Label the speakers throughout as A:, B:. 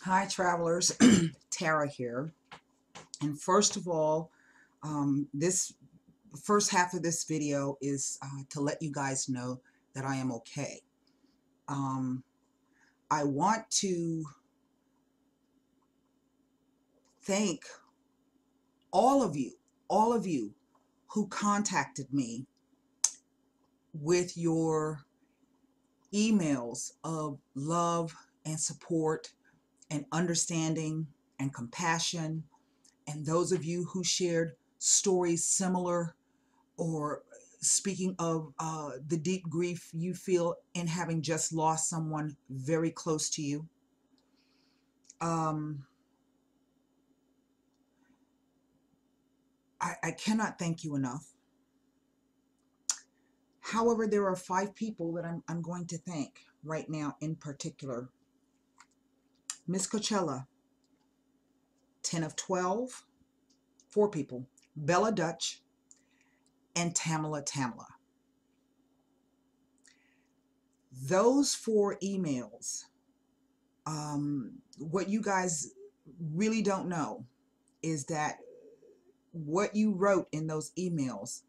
A: Hi, travelers. Tara here. And first of all, this first half of this video is to let you guys know that I am okay. Um, I want to thank all of you who contacted me with your emails of love and support and understanding and compassion, and those of you who shared stories similar or speaking of the deep grief you feel in having just lost someone very close to you. Um, I cannot thank you enough. However, there are 5 people that I'm going to thank right now in particular. Miss Coachella, 10 of 12, 4 people, Bella Dutch, and Tamala. Those 4 emails, what you guys really don't know is that what you wrote in those emails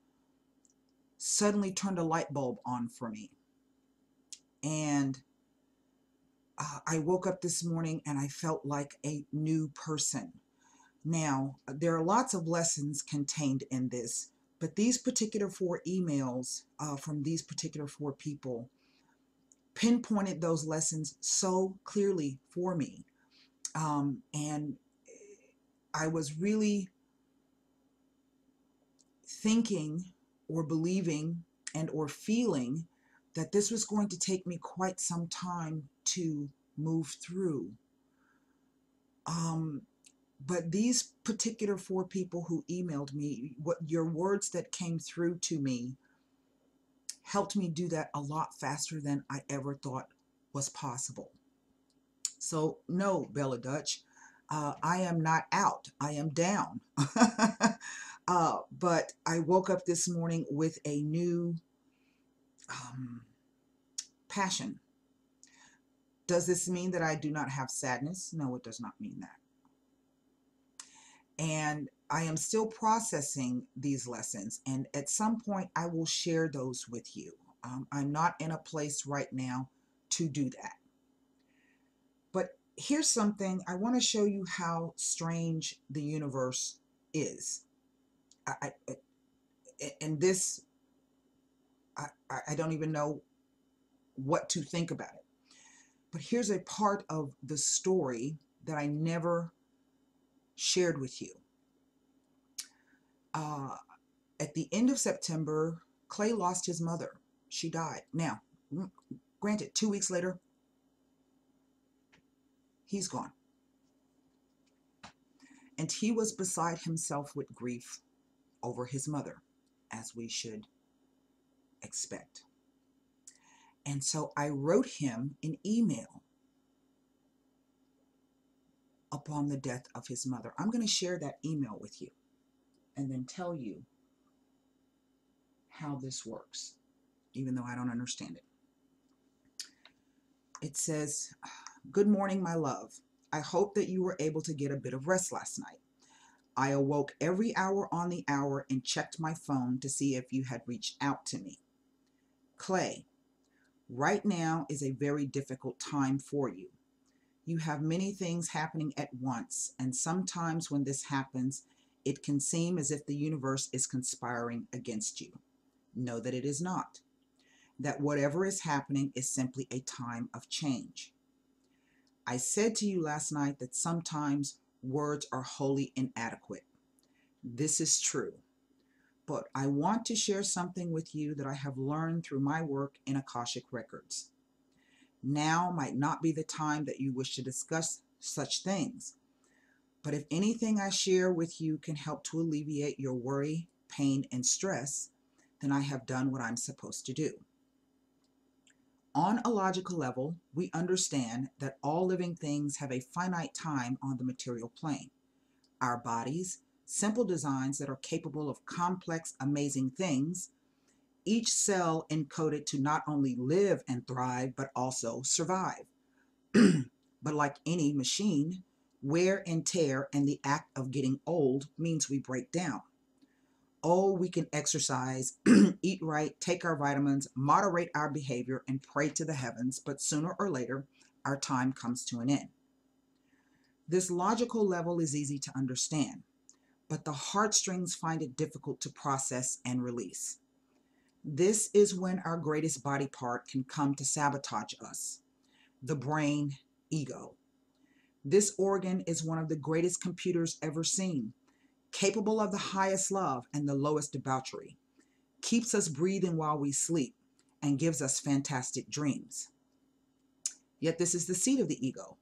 A: suddenly turned a light bulb on for me. And I woke up this morning and I felt like a new person. Now, there are lots of lessons contained in this, but these particular 4 emails from these particular 4 people pinpointed those lessons so clearly for me. And I was really thinking or believing and or feeling that this was going to take me quite some time to move through. Um, but these particular 4 people who emailed me, what your words that came through to me helped me do that a lot faster than I ever thought was possible. So no, Bella Dutch, I am not out. I am down. But I woke up this morning with a new um, passion. Does this mean that I do not have sadness? No, it does not mean that. And I am still processing these lessons, and at some point I will share those with you. I'm not in a place right now to do that. But here's something I want to show you how strange the universe is. And this, I don't even know what to think about it. But here's a part of the story that I never shared with you. Uh, at the end of September, Clay lost his mother. She died. Now, granted, 2 weeks later, he's gone. And he was beside himself with grief over his mother, as we should expect. And so I wrote him an email upon the death of his mother. I'm going to share that email with you and then tell you how this works, even though I don't understand it. It says, "Good morning, my love. I hope that you were able to get a bit of rest last night. I awoke every hour on the hour and checked my phone to see if you had reached out to me. Clay, right now is a very difficult time for you. You have many things happening at once, and sometimes when this happens, it can seem as if the universe is conspiring against you. Know that it is not. That whatever is happening is simply a time of change. I said to you last night that sometimes words are wholly inadequate. This is true. But I want to share something with you that I have learned through my work in Akashic Records. Now might not be the time that you wish to discuss such things, but if anything I share with you can help to alleviate your worry, pain, and stress, then I have done what I'm supposed to do. On a logical level, we understand that all living things have a finite time on the material plane. Our bodies, simple designs that are capable of complex, amazing things, each cell encoded to not only live and thrive, but also survive. But like any machine, wear and tear and the act of getting old means we break down. Oh, we can exercise, eat right, take our vitamins, moderate our behavior, and pray to the heavens, but sooner or later, our time comes to an end. This logical level is easy to understand, but the heartstrings find it difficult to process and release. This is when our greatest body part can come to sabotage us, the brain, ego. This organ is one of the greatest computers ever seen, capable of the highest love and the lowest debauchery, keeps us breathing while we sleep, and gives us fantastic dreams. Yet this is the seat of the ego,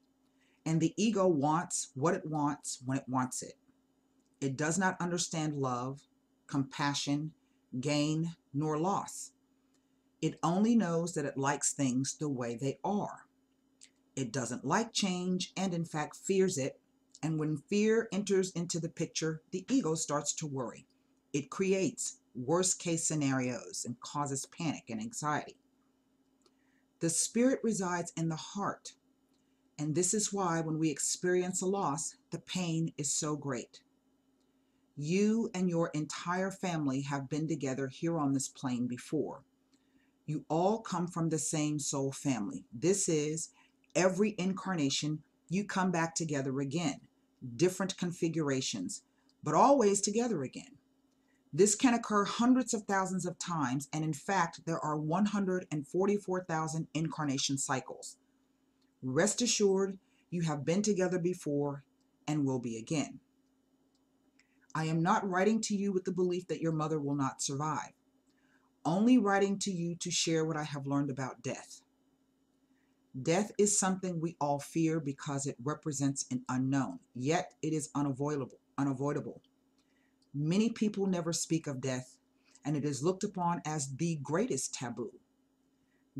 A: and the ego wants what it wants when it wants it. It does not understand love, compassion, gain, nor loss. It only knows that it likes things the way they are. It doesn't like change and in fact fears it. And when fear enters into the picture, the ego starts to worry. It creates worst case scenarios and causes panic and anxiety. The spirit resides in the heart. And this is why when we experience a loss, the pain is so great. You and your entire family have been together here on this plane before. You all come from the same soul family. This is every incarnation you come back together again, different configurations, but always together again. This can occur hundreds of thousands of times, and in fact, there are 144,000 incarnation cycles. Rest assured, you have been together before and will be again. I am not writing to you with the belief that your mother will not survive, only writing to you to share what I have learned about death. Death is something we all fear because it represents an unknown, yet it is unavoidable. Many people never speak of death, and it is looked upon as the greatest taboo.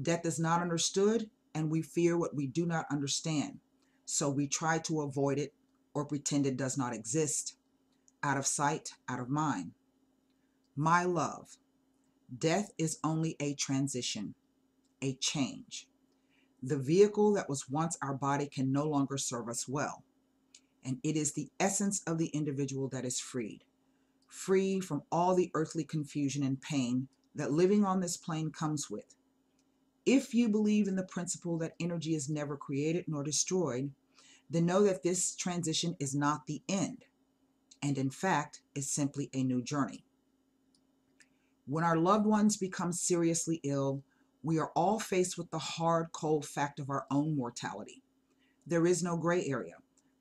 A: Death is not understood, and we fear what we do not understand, so we try to avoid it or pretend it does not exist. Out of sight, out of mind. My love, death is only a transition, a change. The vehicle that was once our body can no longer serve us well, and it is the essence of the individual that is freed from all the earthly confusion and pain that living on this plane comes with. If you believe in the principle that energy is never created nor destroyed, then know that this transition is not the end, and in fact is simply a new journey. When our loved ones become seriously ill, we are all faced with the hard, cold fact of our own mortality. There is no gray area,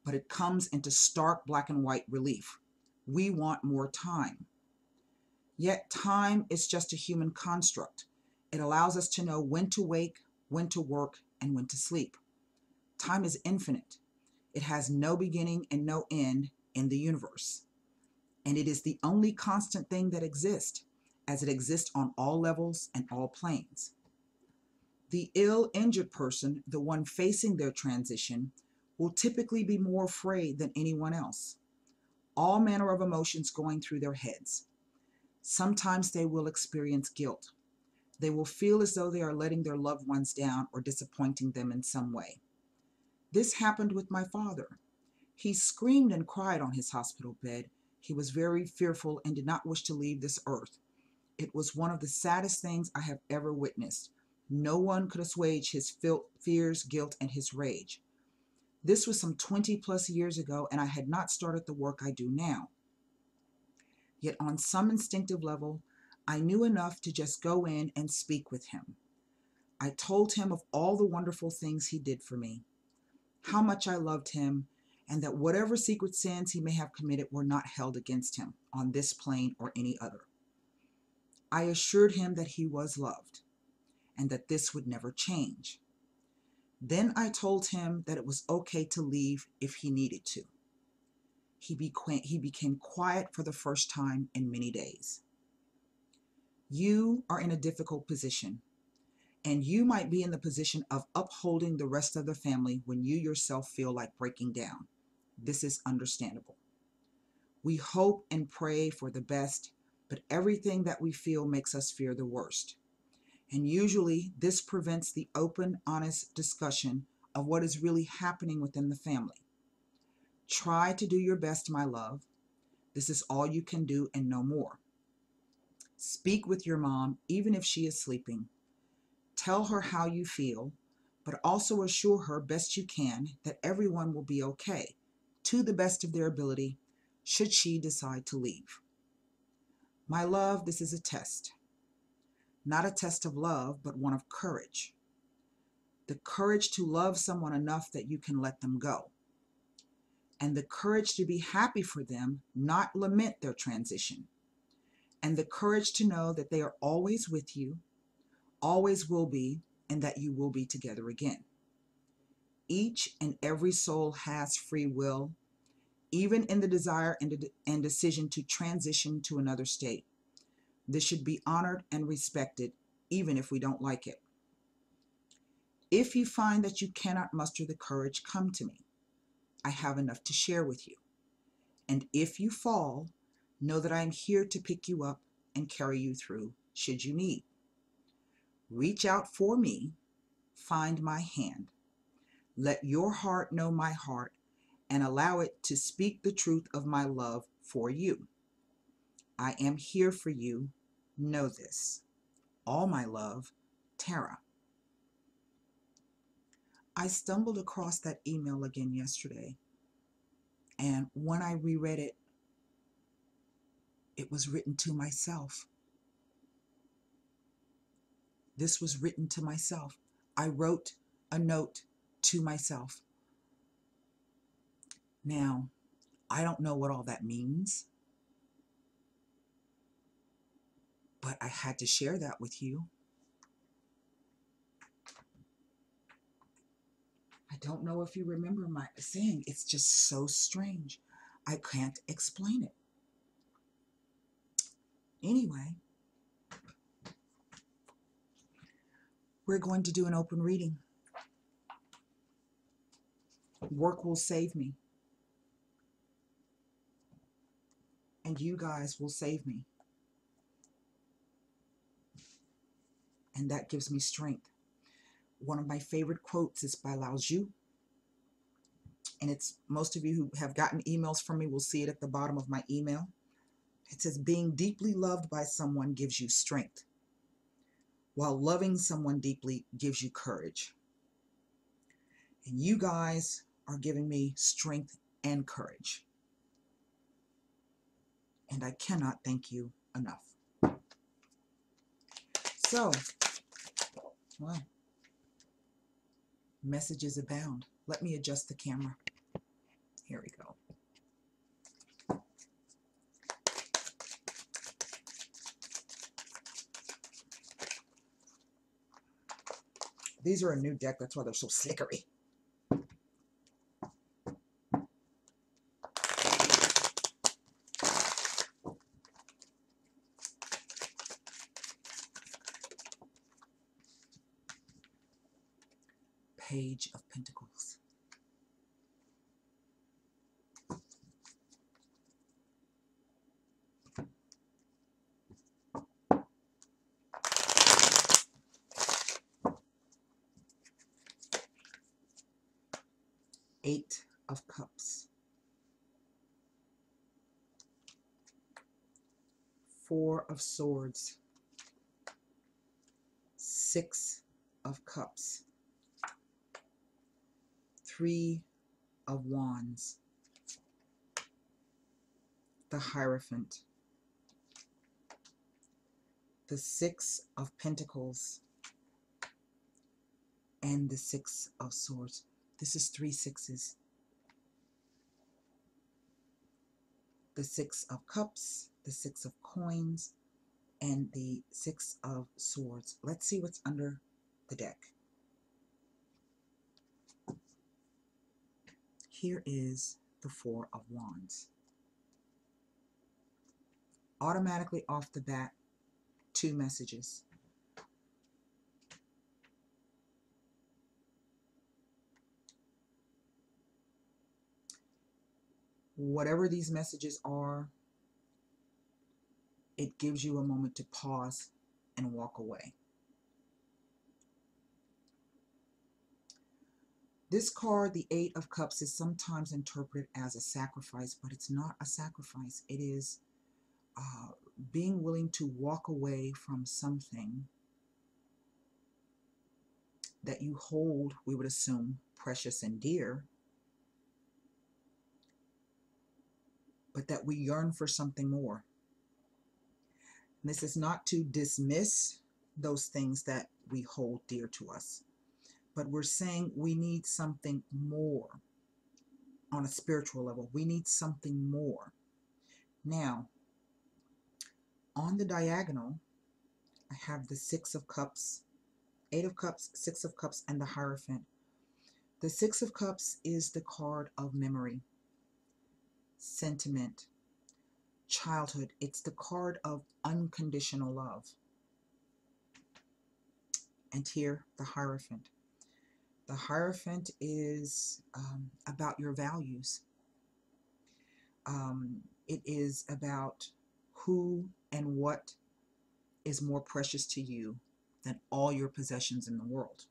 A: but it comes into stark black and white relief. We want more time. Yet time is just a human construct. It allows us to know when to wake, when to work, and when to sleep. Time is infinite. It has no beginning and no end in the universe. And it is the only constant thing that exists, as it exists on all levels and all planes. The ill, injured person, the one facing their transition, will typically be more afraid than anyone else. All manner of emotions going through their heads. Sometimes they will experience guilt. They will feel as though they are letting their loved ones down or disappointing them in some way. This happened with my father. He screamed and cried on his hospital bed. He was very fearful and did not wish to leave this earth. It was one of the saddest things I have ever witnessed. No one could assuage his fears, guilt, and his rage. This was some 20 plus years ago, and I had not started the work I do now. Yet on some instinctive level, I knew enough to just go in and speak with him. I told him of all the wonderful things he did for me, how much I loved him, and that whatever secret sins he may have committed were not held against him on this plane or any other. I assured him that he was loved and that this would never change. Then I told him that it was okay to leave if he needed to. He became quiet for the first time in many days. You are in a difficult position, and you might be in the position of upholding the rest of the family when you yourself feel like breaking down. This is understandable. We hope and pray for the best, but everything that we feel makes us fear the worst. And usually this prevents the open, honest discussion of what is really happening within the family. Try to do your best, my love. This is all you can do and no more. Speak with your mom, even if she is sleeping. Tell her how you feel, but also assure her best you can that everyone will be okay, to the best of their ability, should she decide to leave. My love, this is a test. Not a test of love, but one of courage. The courage to love someone enough that you can let them go. And the courage to be happy for them, not lament their transition. And the courage to know that they are always with you, always will be, and that you will be together again. Each and every soul has free will, even in the desire and decision to transition to another state. This should be honored and respected, even if we don't like it. If you find that you cannot muster the courage, come to me. I have enough to share with you. And if you fall, know that I am here to pick you up and carry you through, should you need. Reach out for me, find my hand. Let your heart know my heart and allow it to speak the truth of my love for you. I am here for you. Know this. All my love, Tara. I stumbled across that email again yesterday, and when I reread it, it was written to myself. This was written to myself. I wrote a note to myself. Now, I don't know what all that means, but I had to share that with you. I don't know if you remember my saying, it's just so strange. I can't explain it. Anyway, we're going to do an open reading. Work will save me. And you guys will save me. And that gives me strength. One of my favorite quotes is by Lao Tzu. And it's, most of you who have gotten emails from me will see it at the bottom of my email. It says, being deeply loved by someone gives you strength, while loving someone deeply gives you courage. And you guys are giving me strength and courage. And I cannot thank you enough. So, well, messages abound. Let me adjust the camera. Here we go. These are a new deck, that's why they're so slickery. Page of Pentacles. Eight of Cups. Four of Swords. Six of Cups. Three of Wands. The Hierophant. The Six of Pentacles. And the Six of Swords. This is 3 sixes. The Six of Cups, the Six of Coins, and the Six of Swords. Let's see what's under the deck. Here is the Four of Wands. Automatically off the bat, 2 messages. Whatever these messages are, it gives you a moment to pause and walk away. This card, the Eight of Cups, is sometimes interpreted as a sacrifice, but it's not a sacrifice. It is being willing to walk away from something that you hold, we would assume, precious and dear, but that we yearn for something more. And this is not to dismiss those things that we hold dear to us, but we're saying we need something more on a spiritual level. We need something more. Now, on the diagonal, I have the Six of Cups, Eight of Cups, Six of Cups, and the Hierophant. The Six of Cups is the card of memory, sentiment, childhood. It's the card of unconditional love. And here, the Hierophant. The Hierophant is about your values. It is about who and what is more precious to you than all your possessions in the world.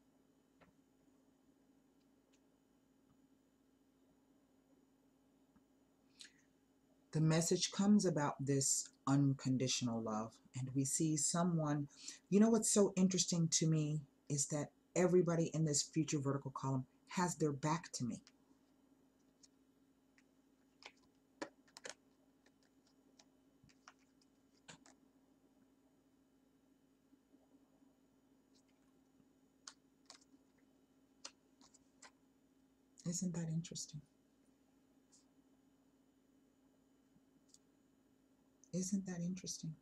A: The message comes about this unconditional love, and we see someone, you know what's so interesting to me is that everybody in this future vertical column has their back to me. Isn't that interesting? Isn't that interesting?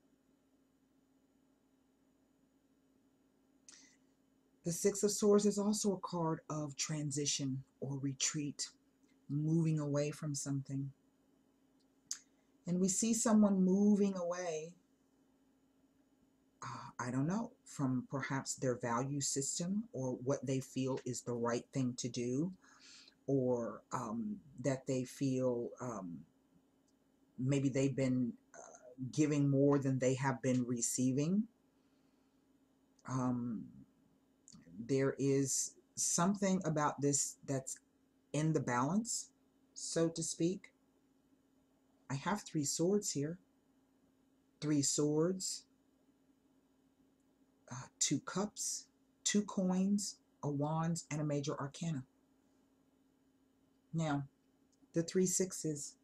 A: The Six of Swords is also a card of transition or retreat, moving away from something. And we see someone moving away, I don't know, from perhaps their value system or what they feel is the right thing to do, or that they feel maybe they've been giving more than they have been receiving. There is something about this that's in the balance, so to speak. I have Three Swords here. Three Swords, Two Cups, Two Coins, a Wand, and a Major Arcana. Now, the Three Sixes.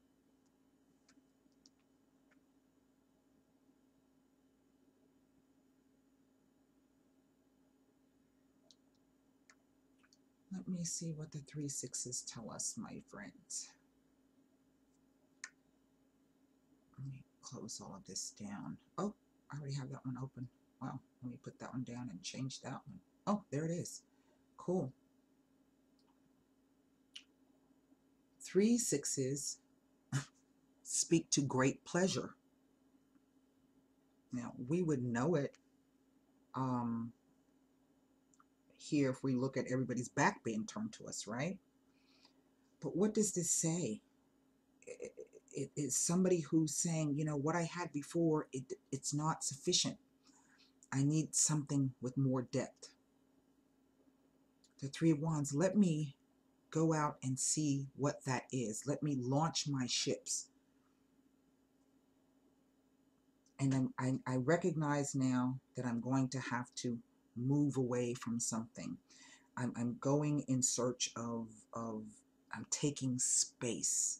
A: Let me see what the Three Sixes tell us, my friends. Let me close all of this down. Oh, I already have that one open. Well, let me put that one down and change that one. Oh, there it is. Cool. Three Sixes speak to great pleasure. Now, we would know it here if we look at everybody's back being turned to us, right? But what does this say? It is somebody who's saying, you know, what I had before, it's not sufficient. I need something with more depth. The Three of Wands, let me go out and see what that is. Let me launch my ships. And then I recognize now that I'm going to have to move away from something. I'm going in search of I'm taking space.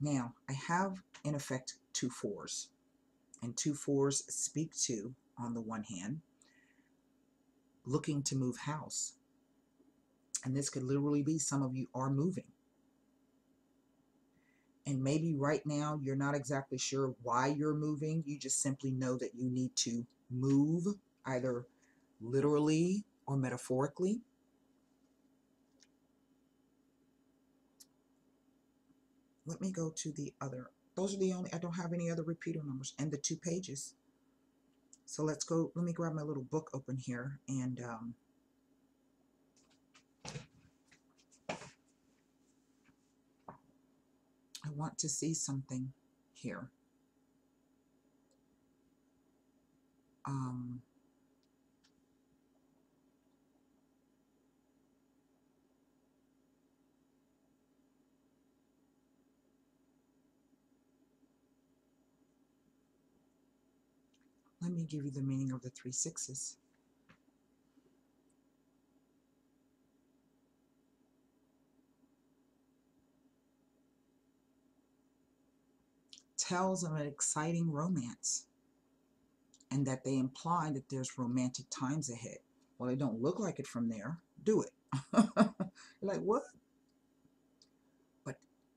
A: Now, I have, in effect, two fours. And two fours speak to, on the one hand, looking to move house. And this could literally be some of you are moving. And maybe right now you're not exactly sure why you're moving. You just simply know that you need to move, either literally or metaphorically. Let me go to the other. Those are the only, I don't have any other repeater numbers, and the 2 pages. So let's go, let me grab my little book open here, and I want to see something here. Let me give you the meaning of the 3 sixes. Tells of an exciting romance, and that they imply that there's romantic times ahead. Well, it don't look like it from there. Do it. You're like, what? But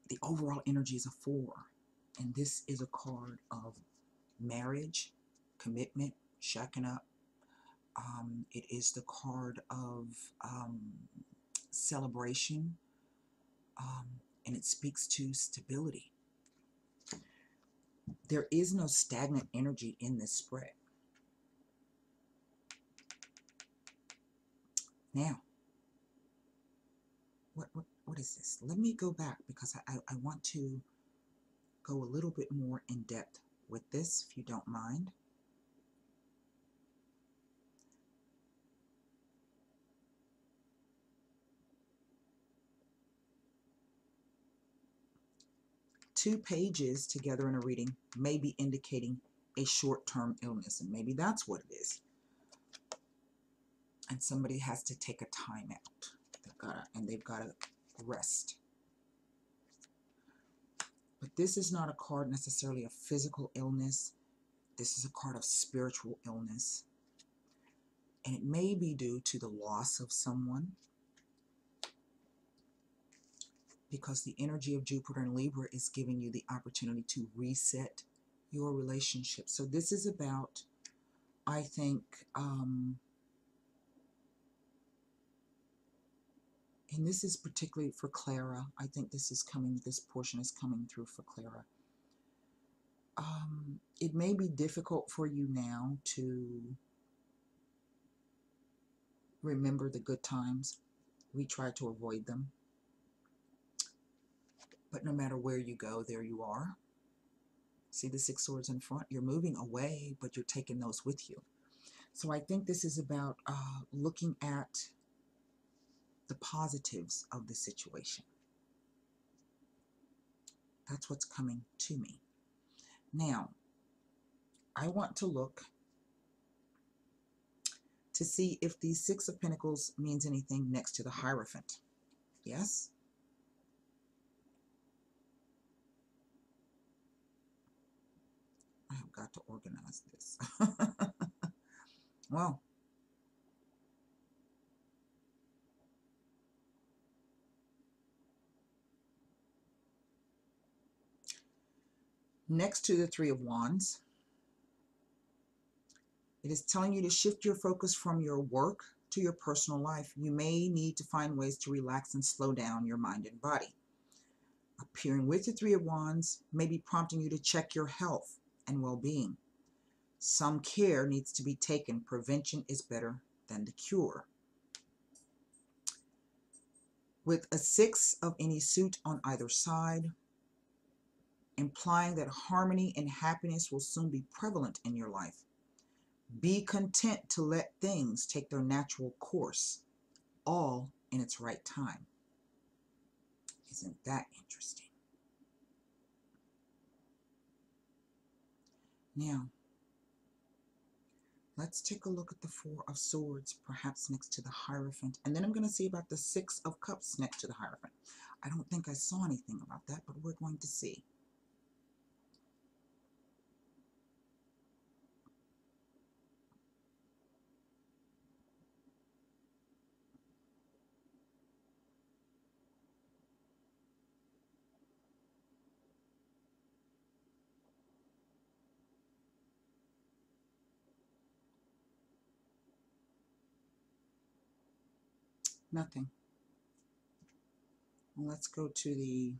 A: the overall energy is a 4, and this is a card of marriage, commitment, shacking up. It is the card of celebration, and it speaks to stability. There is no stagnant energy in this spread. Now, what is this? Let me go back, because I want to go a little bit more in depth with this, if you don't mind. Two pages together in a reading may be indicating a short-term illness, and maybe that's what it is. And somebody has to take a time out. They've got to rest. But this is not a card necessarily of physical illness. This is a card of spiritual illness. And it may be due to the loss of someone, because the energy of Jupiter and Libra is giving you the opportunity to reset your relationship. So this is about, I think, and this is particularly for Clara. I think this portion is coming through for Clara. It may be difficult for you now to remember the good times. We try to avoid them. But no matter where you go, there you are. See the 6 swords in front? You're moving away, but you're taking those with you. So I think this is about looking at the positives of the situation. That's what's coming to me. Now, I want to look to see if the 6 of Pentacles means anything next to the Hierophant. Yes? I have got to organize this. Well, next to the 3 of Wands, it is telling you to shift your focus from your work to your personal life. You may need to find ways to relax and slow down your mind and body. Appearing with the 3 of Wands may be prompting you to check your health and well-being. Some care needs to be taken. Prevention is better than the cure. With a 6 of any suit on either side, implying that harmony and happiness will soon be prevalent in your life. Be content to let things take their natural course, all in its right time. Isn't that interesting? Now, let's take a look at the 4 of Swords, perhaps next to the Hierophant. And then I'm going to see about the 6 of Cups next to the Hierophant. I don't think I saw anything about that, but we're going to see. Nothing. Well, let's go to the...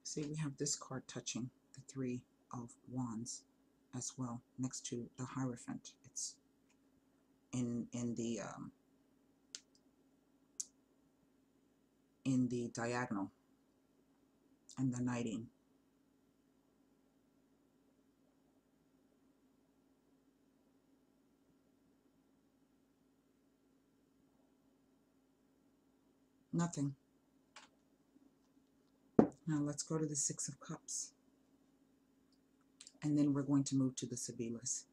A: See, we have this card touching the 3 of Wands as well, next to the Hierophant. It's in the diagonal and the knighting. Nothing. Now let's go to the 6 of Cups. And then we're going to move to the Sibilas.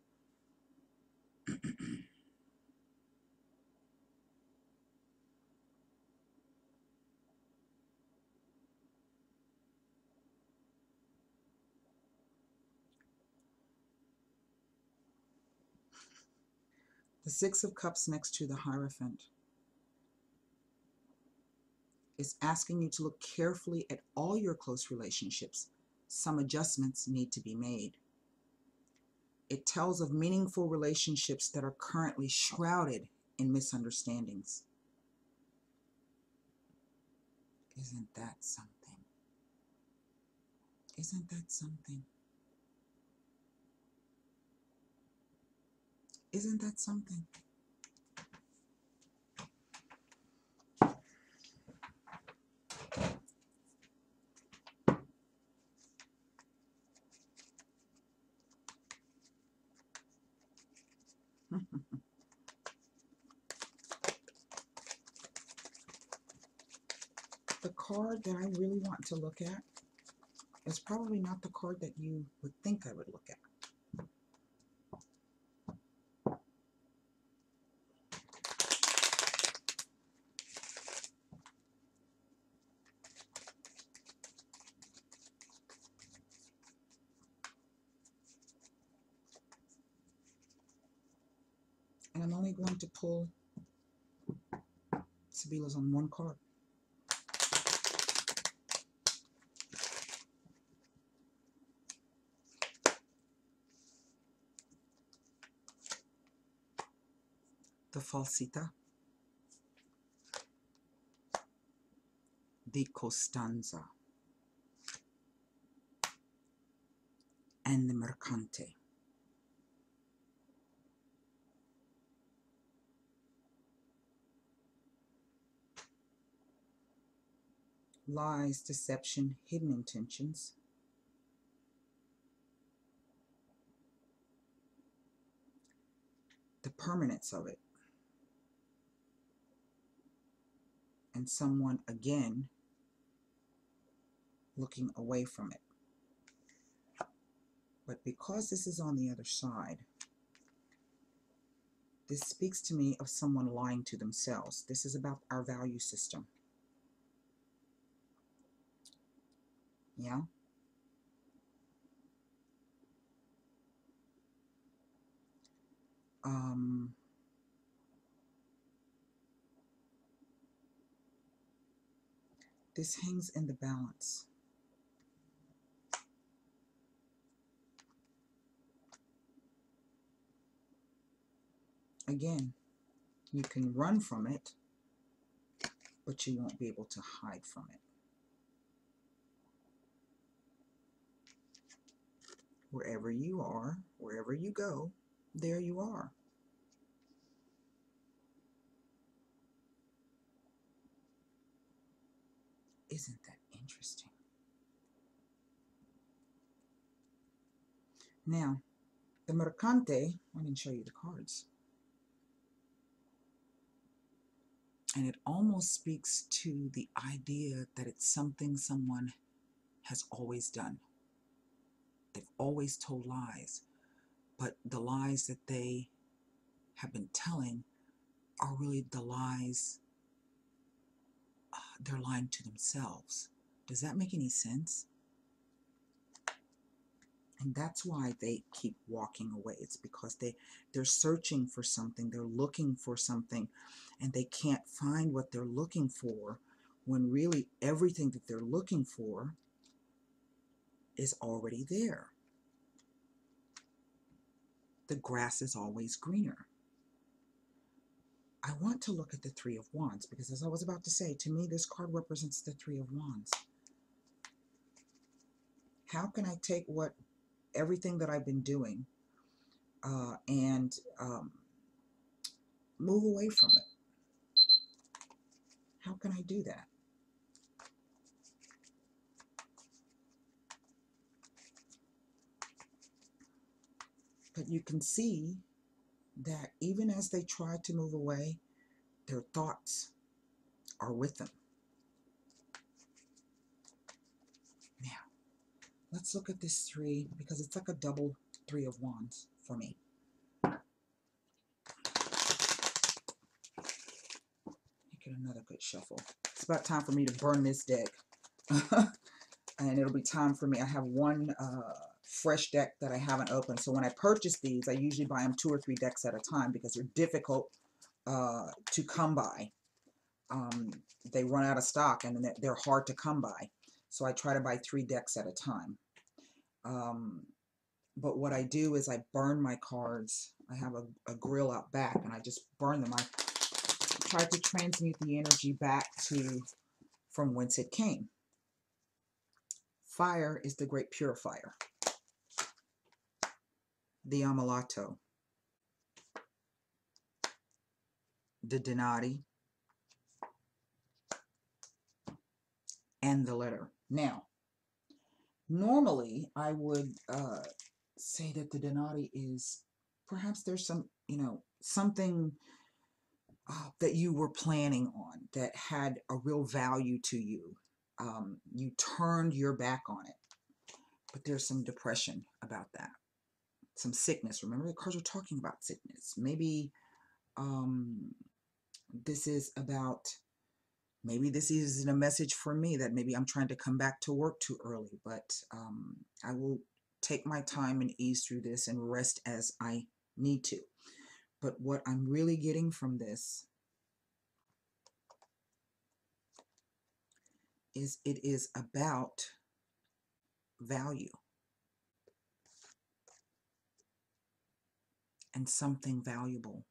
A: The Six of Cups next to the Hierophant is asking you to look carefully at all your close relationships. Some adjustments need to be made. It tells of meaningful relationships that are currently shrouded in misunderstandings. Isn't that something? Isn't that something? Isn't that something? The card that I really want to look at is probably not the card that you would think I would look at. And I'm only going to pull Sibilas on one card. The Falsita, the Costanza, and the Mercante. Lies, deception, hidden intentions. The permanence of it. And someone, again, looking away from it. But because this is on the other side, this speaks to me of someone lying to themselves. This is about our value system. Yeah? This hangs in the balance. Again, you can run from it, but you won't be able to hide from it. Wherever you are, wherever you go, there you are. Isn't that interesting? Now, the Mercante, I didn't show you the cards. And it almost speaks to the idea that it's something someone has always done. They've always told lies, but the lies that they have been telling are really the lies, they're lying to themselves. Does that make any sense? And that's why they keep walking away. It's because they're searching for something, they're looking for something, and they can't find what they're looking for, when really everything that they're looking for is already there. The grass is always greener. I want to look at the Three of Wands, because as I was about to say, to me this card represents the Three of Wands. How can I take everything that I've been doing and move away from it? How can I do that? But you can see that even as they try to move away, their thoughts are with them. Now, Let's look at this 3 because it's like a double 3 of Wands for me. Get another good shuffle. It's about time for me to burn this deck. And it'll be time for me. I have one fresh deck that I haven't opened. So when I purchase these, I usually buy them 2 or 3 decks at a time because they're difficult to come by. They run out of stock and they're hard to come by. So I try to buy 3 decks at a time. But what I do is I burn my cards. I have a grill out back and I just burn them. I try to transmute the energy back to from whence it came. Fire is the great purifier. The Amalato. The Denari. And the letter. Now, normally I would say that the Denari is, perhaps there's some, something that you were planning on that had a real value to you. You turned your back on it. But there's some depression about that. Some sickness. Remember, the cards are talking about sickness. Maybe this is about, maybe this isn't a message for me, that maybe I'm trying to come back to work too early. But I will take my time and ease through this and rest as I need to. But what I'm really getting from this is it is about value and something valuable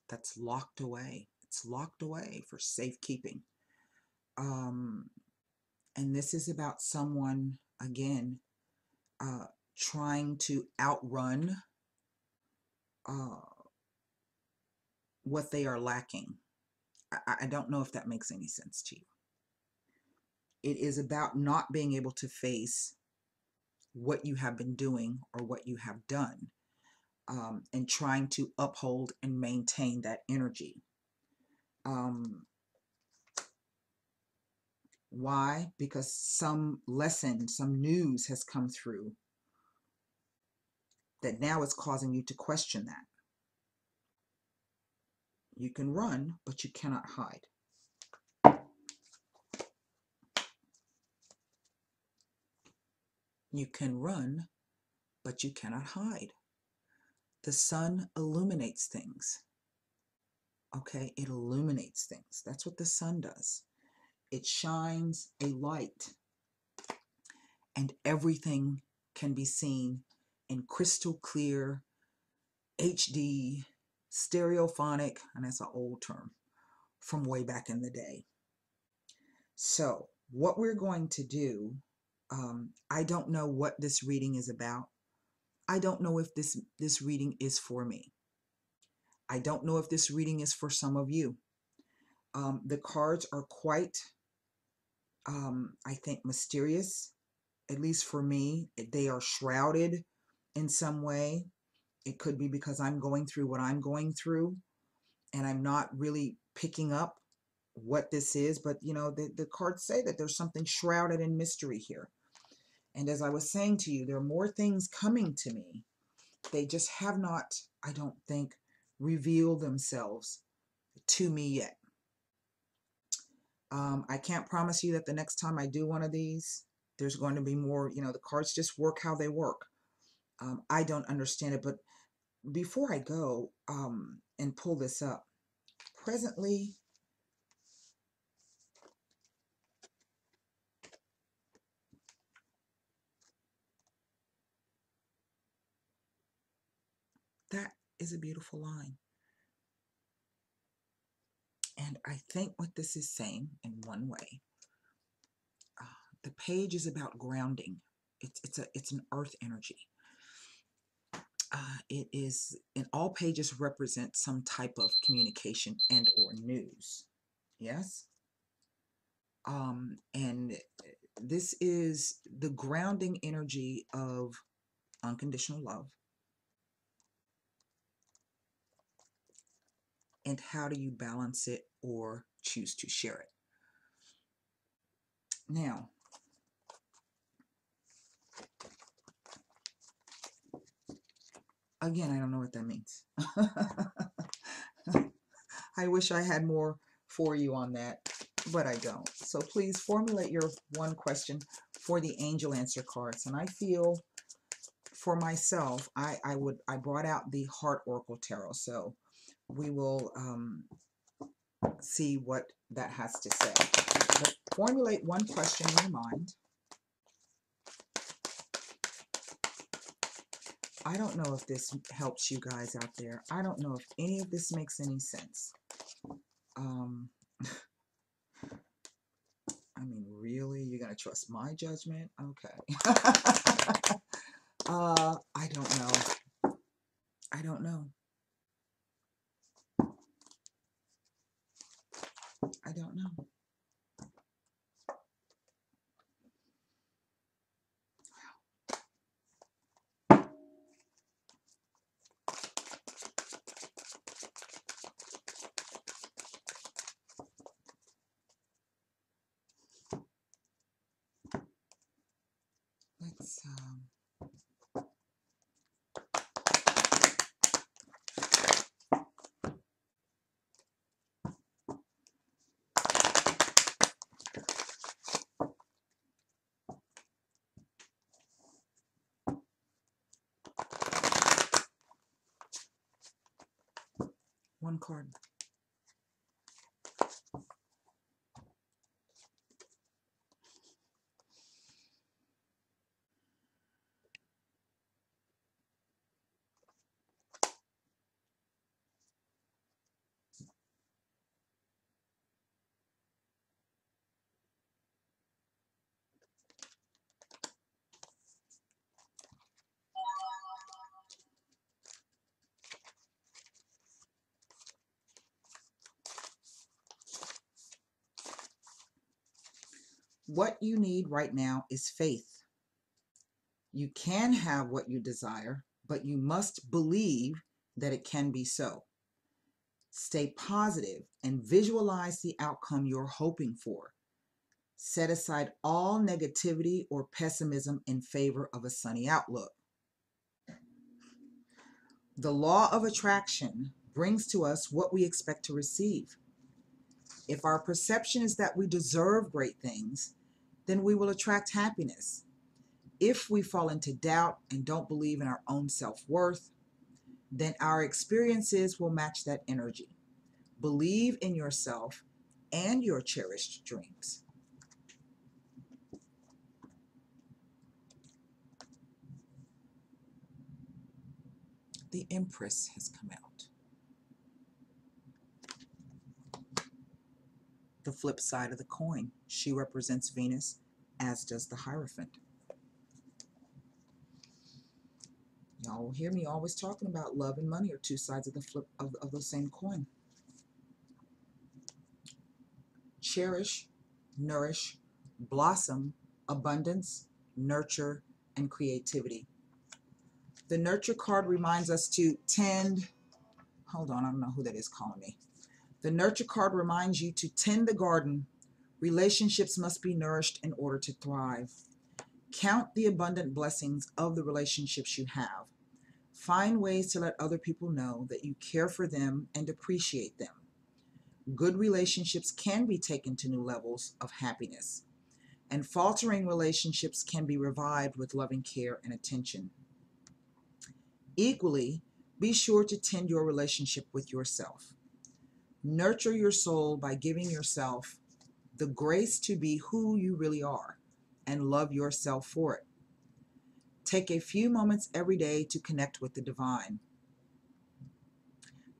A: that's locked away. It's locked away for safekeeping. And this is about someone, again, trying to outrun what they are lacking. I don't know if that makes any sense to you. It is about not being able to face what you have been doing or what you have done, and trying to uphold and maintain that energy. Why? Because some lesson, some news has come through that now is causing you to question that. You can run, but you cannot hide. You can run, but you cannot hide. The sun illuminates things. Okay, it illuminates things. That's what the sun does. It shines a light, and everything can be seen in crystal clear, HD, stereophonic, and that's an old term from way back in the day. So what we're going to do, I don't know what this reading is about. I don't know if this reading is for me. I don't know if this reading is for some of you. The cards are quite, I think, mysterious, at least for me. They are shrouded in some way. It could be because I'm going through what I'm going through, and I'm not really picking up what this is. But, the cards say that there's something shrouded in mystery here. And as I was saying to you, there are more things coming to me. They just have not, I don't think, revealed themselves to me yet. I can't promise you that the next time I do one of these, there's going to be more. The cards just work how they work. I don't understand it. But before I go and pull this up, presently, that is a beautiful line. And I think what this is saying in one way, the page is about grounding. It's an earth energy. It is, and all pages represent some type of communication and or news. Yes. And this is the grounding energy of unconditional love. And how do you balance it or choose to share it? Now, Again, I don't know what that means. I wish I had more for you on that, but I don't. So please formulate your one question for the angel answer cards. And I feel for myself, I brought out the Heart Oracle Tarot. So we will see what that has to say. But formulate one question in your mind. I don't know if this helps you guys out there. I don't know if any of this makes any sense. I mean, really? You're going to trust my judgment? Okay. I don't know. I don't know. I don't know. Let's one card. What you need right now is faith. You can have what you desire, but you must believe that it can be so. Stay positive and visualize the outcome you're hoping for. Set aside all negativity or pessimism in favor of a sunny outlook. The law of attraction brings to us what we expect to receive. If our perception is that we deserve great things, then we will attract happiness. If we fall into doubt and don't believe in our own self-worth, then our experiences will match that energy. Believe in yourself and your cherished dreams. The Empress has come out. The flip side of the coin. She represents Venus, as does the Hierophant. Y'all will hear me always talking about love and money are two sides of the flip of the same coin. Cherish, nourish, blossom, abundance, nurture, and creativity. The nurture card reminds us to tend, hold on, I don't know who that is calling me. The nurture card reminds you to tend the garden. Relationships must be nourished in order to thrive. Count the abundant blessings of the relationships you have. Find ways to let other people know that you care for them and appreciate them. Good relationships can be taken to new levels of happiness, and faltering relationships can be revived with loving care and attention. Equally, be sure to tend your relationship with yourself. Nurture your soul by giving yourself the grace to be who you really are and love yourself for it. Take a few moments every day to connect with the divine.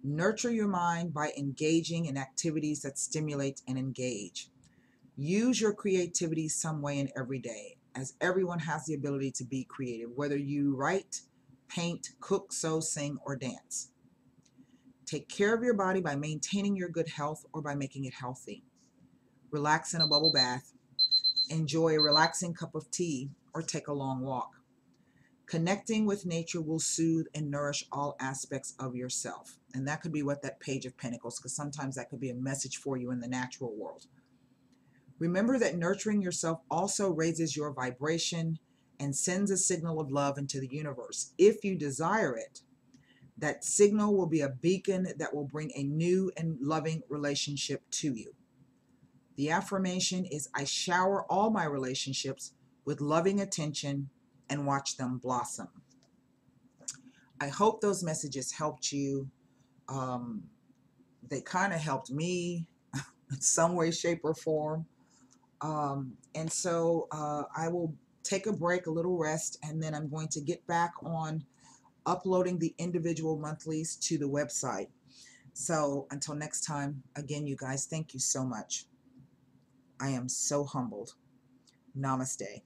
A: Nurture your mind by engaging in activities that stimulate and engage. Use your creativity some way in every day, as everyone has the ability to be creative, whether you write, paint, cook, sew, sing, or dance. Take care of your body by maintaining your good health or by making it healthy. Relax in a bubble bath. Enjoy a relaxing cup of tea or take a long walk. Connecting with nature will soothe and nourish all aspects of yourself. And that could be what that Page of Pentacles, because sometimes that could be a message for you in the natural world. Remember that nurturing yourself also raises your vibration and sends a signal of love into the universe. If you desire it, that signal will be a beacon that will bring a new and loving relationship to you. The affirmation is, I shower all my relationships with loving attention and watch them blossom. I hope those messages helped you. They kind of helped me in some way, shape, or form. And so I will take a break, a little rest, and then I'm going to get back on uploading the individual monthlies to the website. So until next time, again, you guys, thank you so much. I am so humbled. Namaste.